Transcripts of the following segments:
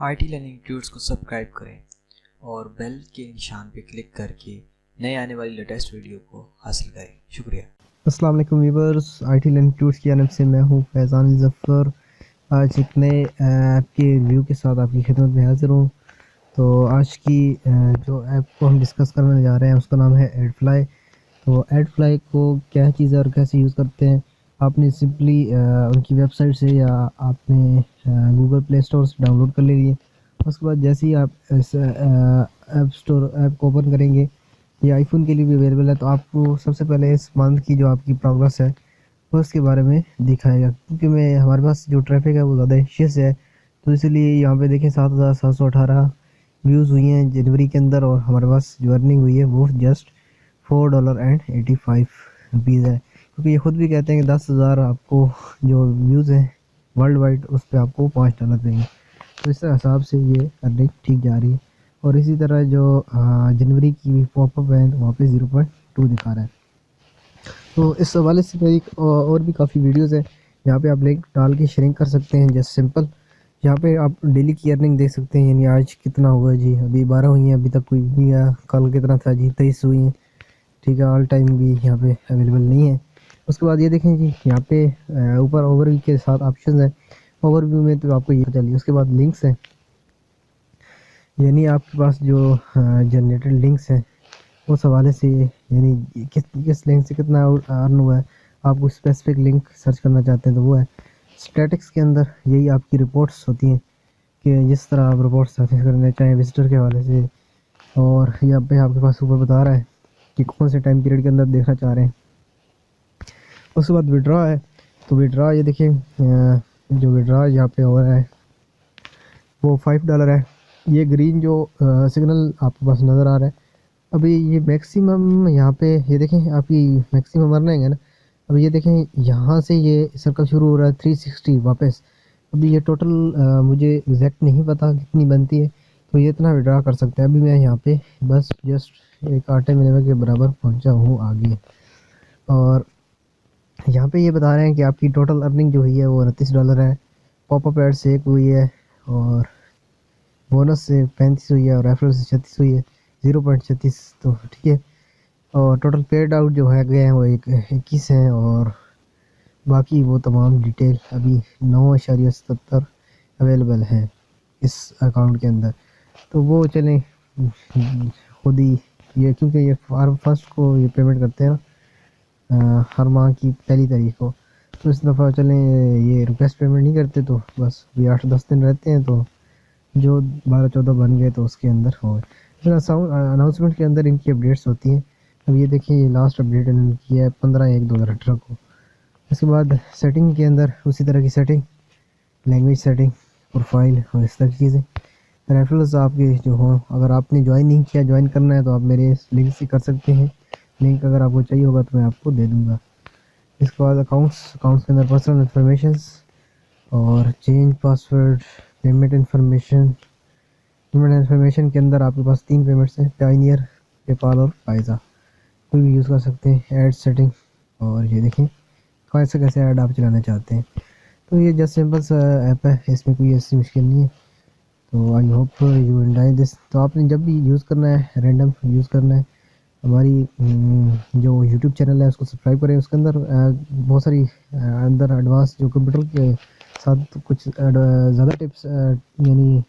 I T learning ٹیوٹورز کو subscribe کریں اور بیل کے نشان پہ کلک کر کے نئے آنے والی لیٹسٹ ویڈیو کو حاصل کریں. شکریہ. السلام علیکم ویورز، آئی ٹی لرننگ ٹیوٹورز کی جانب سے میں ہوں فیضان ظفر. آج ایک نئے ایپ کے ریویو کے ساتھ آپ کی خدمت میں حاضر ہوں. تو آج کی جو ایپ کو ہم ڈسکس کرنے جا رہے ہیں اس کا نام ہے ایڈ فلائی. تو ایڈ فلائی کو کیا چیز ہے اور کیسے یوز کرتے ہیں، آپ نے سمپلی ان کی ویب سائٹ سے یا آپ نے گوگل پلے اسٹور سے ڈاؤن لوڈ کر لیجیے. اس کے بعد جیسے ہی آپ اس ایپ کو اوپن کریں گے، یہ آئی فون کے لیے بھی اویلیبل ہے. تو آپ کو سب سے پہلے اس منتھ کی جو آپ کی پروگرس ہے وہ اس کے بارے میں دکھائے گا، کیونکہ ہمارے پاس جو ٹریفک ہے وہ زیادہ ایشیس ہے. تو اسی لیے یہاں پہ دیکھیں 7718 ویوز ہوئی ہیں جنوری کے اندر، اور ہمارے پاس جو ارننگ ہوئی ہے وہ جسٹ $4.85 ہے. کیونکہ یہ خود بھی کہتے ہیں کہ 10,000 آپ کو جو ویوز ہیں ورلڈ وائڈ اس پہ آپ کو $5 دیں گے. تو اس حساب سے یہ ارننگ ٹھیک جا رہی ہے. اور اسی طرح جو جنوری کی پاپ اپ ہے وہاں پہ 0.2 دکھا رہا ہے. تو اس حوالے سے میری اور بھی کافی ویڈیوز ہیں جہاں پہ آپ لنک ڈال کے شیئرنگ کر سکتے ہیں. جسٹ سمپل یہاں پہ آپ ڈیلی کی ارننگ دیکھ سکتے ہیں، یعنی آج کتنا ہوا جی، ابھی 12 ہوئی ہیں، ابھی تک کوئی نہیں آیا. کل کتنا تھا جی، 23 ہوئی ہیں. ٹھیک ہے، آل ٹائم بھی یہاں پہ اویلیبل نہیں ہے. اس کے بعد یہ دیکھیں جی، یہاں پہ اوپر اوور ویو کے ساتھ آپشنز ہیں. اوور ویو میں تو آپ کو یہ چلیے. اس کے بعد لنکس ہیں، یعنی آپ کے پاس جو جنریٹڈ لنکس ہیں اس حوالے سے، یعنی کس لنک سے کتنا ارن ہوا ہے. آپ کو اسپیسیفک لنک سرچ کرنا چاہتے ہیں تو وہ ہے. اسٹیٹکس کے اندر یہی آپ کی رپورٹس ہوتی ہیں کہ جس طرح آپ رپورٹس سرچ کرنا چاہیں وزٹر کے حوالے سے. اور یہاں پہ آپ کے پاس اوپر بتا رہا ہے کہ کون سے ٹائم پیریڈ کے اندر دیکھنا چاہ رہے ہیں. اس کے بعد وڈرا ہے. تو وڈرا یہ دیکھیں، جو وڈرا یہاں پہ ہو رہا ہے وہ $5 ہے. یہ گرین جو سگنل آپ کے پاس نظر آ رہا ہے، ابھی یہ میکسیمم یہاں پہ یہ دیکھیں آپ کی میکسیمم ارننگ ہے نا. ابھی یہ دیکھیں یہاں سے یہ سرکل شروع ہو رہا ہے 360 واپس. ابھی یہ ٹوٹل مجھے ایگزیکٹ نہیں پتا کتنی بنتی ہے، تو یہ اتنا وڈرا کر سکتے ہیں. ابھی میں یہاں پہ بس جسٹ ایک آٹے ملے کے برابر پہنچا ہوں آگے. اور یہاں پہ یہ بتا رہے ہیں کہ آپ کی ٹوٹل ارننگ جو ہوئی ہے وہ $29 ہے. پاپ اپ ایڈ سے 1 ہوئی ہے، اور بونس سے 35 ہوئی ہے، اور ریفرل سے 36 ہوئی ہے، 0.36. تو ٹھیک ہے. اور ٹوٹل پیڈ آؤٹ جو ہے گئے ہیں وہ 21 ہیں. اور باقی وہ تمام ڈیٹیل ابھی 9.77 اویلیبل ہیں اس اکاؤنٹ کے اندر. تو وہ چلیں خود ہی یہ، کیونکہ یہ فرسٹ کو یہ پیمنٹ کرتے ہیں نا ہر ماہ کی پہلی تاریخ کو. تو اس دفعہ چلیں یہ ریکویسٹ پیمنٹ نہیں کرتے، تو بس بھی 8-10 دن رہتے ہیں، تو جو 12-14 بن گئے تو اس کے اندر ہو گئے. اناؤنسمنٹ کے اندر ان کی اپڈیٹس ہوتی ہیں. اب یہ دیکھیں یہ لاسٹ اپڈیٹ انہوں نے کی ہے 15/1/2018 کو. اس کے بعد سیٹنگ کے اندر اسی طرح کی سیٹنگ، لینگویج سیٹنگ، پروفائل اور اس طرح کی چیزیں. ریفرلز آپ کے جو ہوں، اگر آپ نے جوائن نہیں کیا، جوائن کرنا ہے تو آپ میرے لنک سے کر سکتے ہیں. لنک اگر آپ کو چاہیے ہوگا تو میں آپ کو دے دوں گا. اس کے بعد اکاؤنٹس کے اندر پرسنل انفارمیشنز اور چینج پاسورڈ، پیمنٹ انفارمیشن کے اندر آپ کے پاس 3 پیمنٹس ہیں، پائنیئر، پے پال اور فائزہ. کوئی بھی یوز کر سکتے ہیں. ایڈ سیٹنگ، اور یہ دیکھیں کیسے ایڈ آپ چلانا چاہتے ہیں. تو یہ جسٹ سمپل سا ایپ ہے، اس میں کوئی ایسی مشکل نہیں ہے. تو آئی ہوپ یو انجوائے دس. تو آپ نے جب بھی یوز کرنا ہے رینڈم یوز کرنا ہے، ہماری جو یوٹیوب چینل ہے اس کو سبسکرائب کریں. اس کے اندر بہت ساری اندر ایڈوانس جو کمپیوٹر کے ساتھ کچھ زیادہ ٹپس یعنی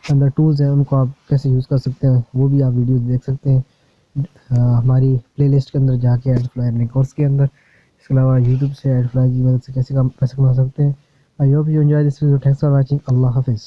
اندر ٹولز ہیں، ان کو آپ کیسے یوز کر سکتے ہیں وہ بھی آپ ویڈیوز دیکھ سکتے ہیں ہماری پلے لسٹ کے اندر جا کے ایڈ فلائی ارننگ کورس کے اندر. اس کے علاوہ یوٹیوب سے ایڈ فلائی کی مدد سے کیسے پیسے کما سکتے ہیں. I hope you enjoy this video. Thanks for watching. Allah حافظ.